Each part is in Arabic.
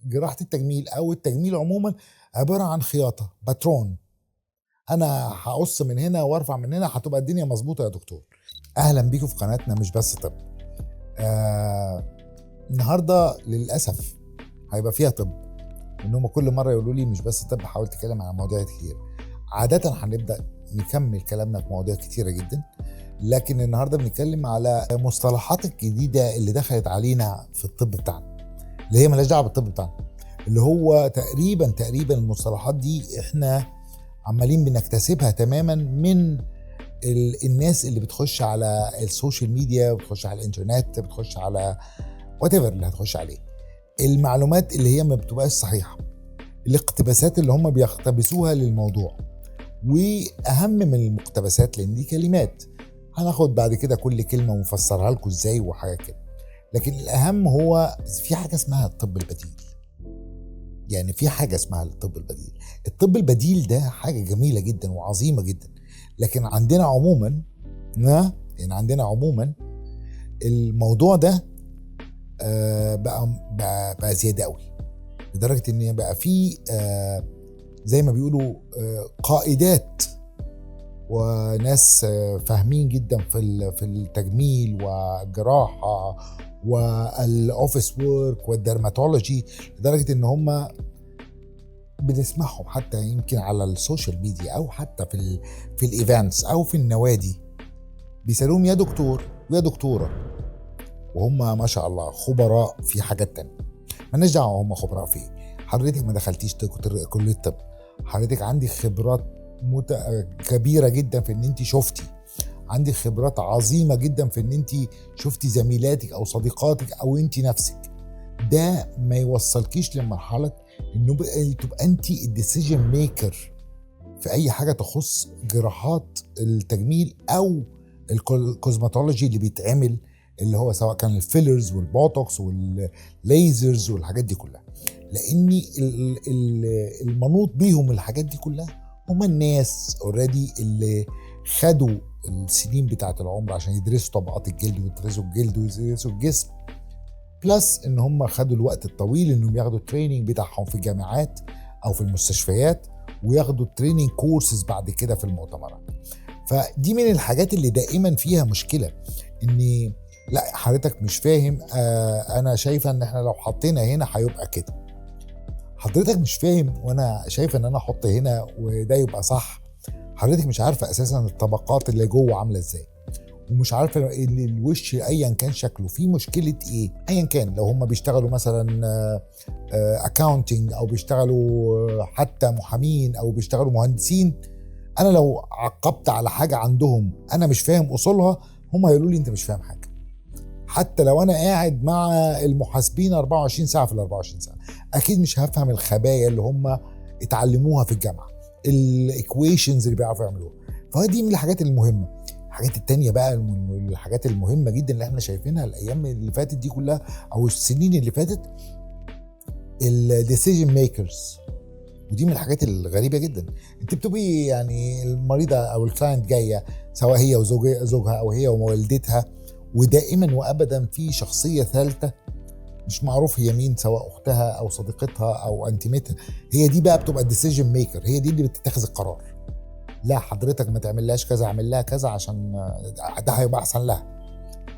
جراحة التجميل أو التجميل عموما عبارة عن خياطة باترون. أنا هقص من هنا وارفع من هنا هتبقى الدنيا مظبوطة يا دكتور. أهلا بيكم في قناتنا مش بس طب. النهاردة للأسف هيبقى فيها طب، إنهم كل مرة يقولوا لي مش بس طب حاول تتكلم عن مواضيع كتير. عادة هنبدأ نكمل كلامنا في مواضيع كتيرة جدا، لكن النهاردة بنتكلم على مصطلحات الجديدة اللي دخلت علينا في الطب بتاعنا، اللي هي مالهاش دعوه بالطب بتاعنا، اللي هو تقريبا المصطلحات دي احنا عمالين بنكتسبها تماما من الناس اللي بتخش على السوشيال ميديا، بتخش على الانترنت، بتخش على وات ايفر اللي هتخش عليه. المعلومات اللي هي ما بتبقاش صحيحه، الاقتباسات اللي هم بيقتبسوها للموضوع، واهم من المقتبسات لان دي كلمات هناخد بعد كده كل كلمه ونفسرها لكم ازاي وحاجه كده. لكن الأهم هو في حاجة اسمها الطب البديل. يعني في حاجة اسمها الطب البديل. الطب البديل ده حاجة جميلة جدا وعظيمة جدا، لكن عندنا عموما الموضوع ده بقى زيادة قوي، لدرجة ان بقى في زي ما بيقولوا قائدات وناس فاهمين جدا في التجميل والجراحة والاوفيس وورك والدرماتولوجي، لدرجة ان هم بنسمعهم حتى يمكن على السوشيال ميديا او حتى في الايفنتس او في النوادي بيسألوهم يا دكتور ويا دكتورة، وهم ما شاء الله خبراء في حاجات تانية. مالناش دعوة هم خبراء في ايه. حضرتك ما دخلتيش كلية طب، حضرتك عندك خبرات كبيرة جدا في ان انت شفتي، عندك خبرات عظيمة جدا في ان انت شفتي زميلاتك او صديقاتك او انت نفسك. ده ما يوصلكيش لمرحلة انه تبقى انت الديسيجن ميكر في اي حاجة تخص جراحات التجميل او الكوزماتولوجي اللي بيتعمل، اللي هو سواء كان الفيلرز والبوتوكس والليزرز والحاجات دي كلها، لان المنوط بيهم الحاجات دي كلها هم الناس اوريدي اللي خدوا السنين بتاعة العمر عشان يدرسوا طبقات الجلد ويدرسوا الجلد ويدرسوا الجسم، بلس ان هم خدوا الوقت الطويل انهم ياخدوا التريننج بتاعهم في الجامعات او في المستشفيات، وياخدوا التريننج كورسز بعد كده في المؤتمرات. فدي من الحاجات اللي دائما فيها مشكلة، ان لا حضرتك مش فاهم، انا شايفة ان احنا لو حطينا هنا هيبقى كده. حضرتك مش فاهم وانا شايفة ان انا احط هنا وده يبقى صح. حضرتك مش عارفة اساسا الطبقات اللي جوه عاملة ازاي، ومش عارفة الوش ايا كان شكله فيه مشكلة ايه، ايا كان لو هم بيشتغلوا مثلا اكاونتنج او بيشتغلوا حتى محامين او بيشتغلوا مهندسين. انا لو عقبت على حاجة عندهم انا مش فاهم اصولها، هم هيقولوا لي انت مش فاهم حاجة. حتى لو انا قاعد مع المحاسبين 24 ساعة في ال 24 ساعة اكيد مش هفهم الخبايا اللي هم اتعلموها في الجامعة، الايكويشنز اللي بيعرفوا يعملوها. فدي من الحاجات المهمة. الحاجات التانية بقى الحاجات المهمة جدا اللي احنا شايفينها الايام اللي فاتت دي كلها او السنين اللي فاتت، الديسيجن ميكرز. ودي من الحاجات الغريبة جدا. انت بتبقي يعني المريضة او الكلاينت جاية سواء هي وزوجها او هي ووالدتها، ودائما وابدا في شخصية ثالثة مش معروف هي مين، سواء اختها او صديقتها او انتيمتها. هي دي بقى بتبقى الديسيجن ميكر، هي دي اللي بتتخذ القرار. لا حضرتك ما تعملهاش كذا، اعمل لها كذا عشان ده هيبقى احسن لها،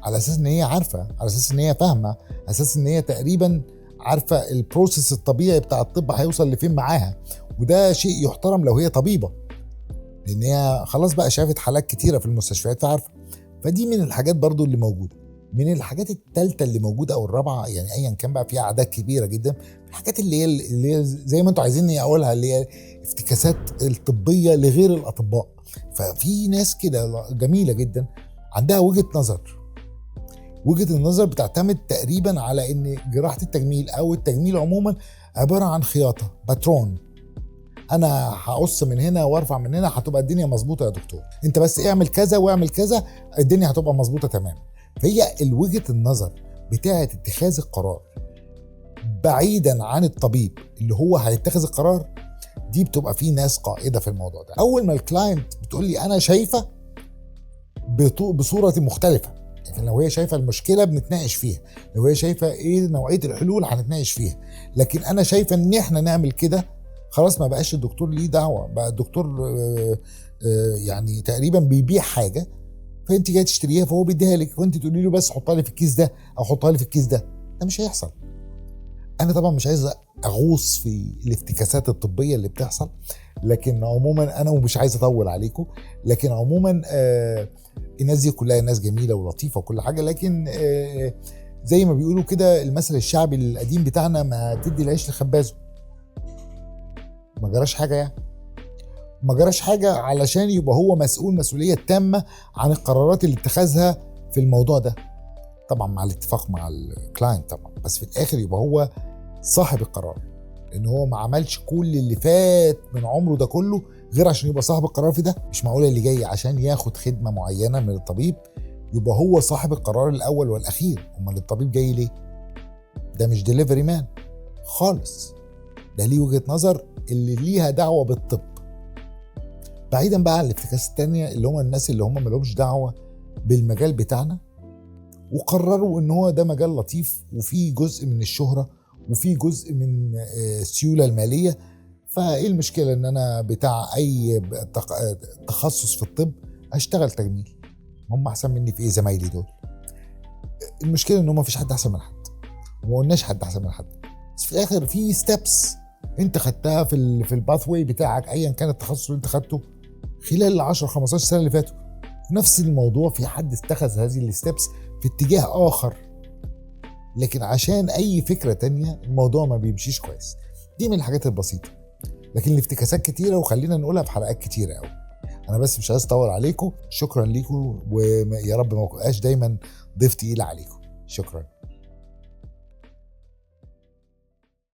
على اساس ان هي عارفه، على اساس ان هي فاهمه، على اساس ان هي تقريبا عارفه البروسيس الطبيعي بتاع الطب هيوصل لفين معاها. وده شيء يحترم لو هي طبيبه، لان هي خلاص بقى شافت حالات كتيره في المستشفيات فعارفه. فدي من الحاجات برضو اللي موجوده. من الحاجات الثالثه اللي موجوده او الرابعه، يعني ايا كان بقى فيها اعداد كبيره جدا، الحاجات اللي هي زي ما انتوا عايزيني اقولها، اللي هي افتكاسات الطبيه لغير الاطباء. ففي ناس كده جميله جدا عندها وجهه نظر. وجهه النظر بتعتمد تقريبا على ان جراحه التجميل او التجميل عموما عباره عن خياطه باترون. انا هقص من هنا وارفع من هنا هتبقى الدنيا مظبوطه يا دكتور، انت بس اعمل كذا واعمل كذا الدنيا هتبقى مظبوطه تمام. فهي وجهه النظر بتاعه اتخاذ القرار بعيدا عن الطبيب اللي هو هيتخذ القرار، دي بتبقى فيه ناس قائده في الموضوع ده. اول ما الكلاينت بتقول لي انا شايفه بصوره مختلفه، لكن لو هي شايفه المشكله بنتناقش فيها، لو هي شايفه ايه نوعيه الحلول هنتناقش فيها. لكن انا شايفه ان احنا نعمل كده خلاص، ما بقاش الدكتور ليه دعوه، بقى الدكتور يعني تقريبا بيبيع حاجه، فانت جاي تشتريها فهو بيديها لك، وانت تقولي له بس حطها لي في الكيس ده او حطها لي في الكيس ده مش هيحصل. انا طبعا مش عايز اغوص في الافتكاسات الطبيه اللي بتحصل، لكن عموما انا مش عايز اطول عليكم، لكن عموما الناس دي كلها ناس جميله ولطيفه وكل حاجه، لكن زي ما بيقولوا كده المثل الشعبي القديم بتاعنا، ما تدي العيش لخبازه. ما جراش حاجه يعني، ما جراش حاجه علشان يبقى هو مسؤول مسؤوليه تامه عن القرارات اللي اتخذها في الموضوع ده، طبعا مع الاتفاق مع الكلاينت طبعا، بس في الاخر يبقى هو صاحب القرار، لان هو ما عملش كل اللي فات من عمره ده كله غير عشان يبقى صاحب القرار في ده. مش معقول اللي جاي عشان ياخد خدمه معينه من الطبيب يبقى هو صاحب القرار الاول والاخير. امال الطبيب جاي ليه؟ ده مش ديليفري مان خالص، ده ليه وجهه نظر اللي ليها دعوه بالطب. بعيدا بقى عن الافتكاسات التانية اللي هم الناس اللي هم مالهمش دعوه بالمجال بتاعنا، وقرروا ان هو ده مجال لطيف وفيه جزء من الشهرة وفيه جزء من السيولة المالية، فايه المشكلة ان انا بتاع اي تخصص في الطب اشتغل تجميل؟ هم احسن مني في ايه زمايلي دول؟ المشكلة ان هم مفيش حد احسن من حد، وما قلناش حد احسن من حد، بس في الاخر في ستيبس انت خدتها في الباث واي بتاعك ايا كان التخصص اللي انت خدته خلال ال 10 15 سنة اللي فاتوا. في نفس الموضوع في حد اتخذ هذه الستيبس في اتجاه اخر، لكن عشان اي فكرة تانية الموضوع ما بيمشيش كويس. دي من الحاجات البسيطة، لكن الافتكاسات كتيرة وخلينا نقولها في حلقات كتيرة قوي. انا بس مش عايز اطول عليكم، شكرا ليكم، ويا رب ما بقاش دايما ضيف تقيل عليكم. شكرا.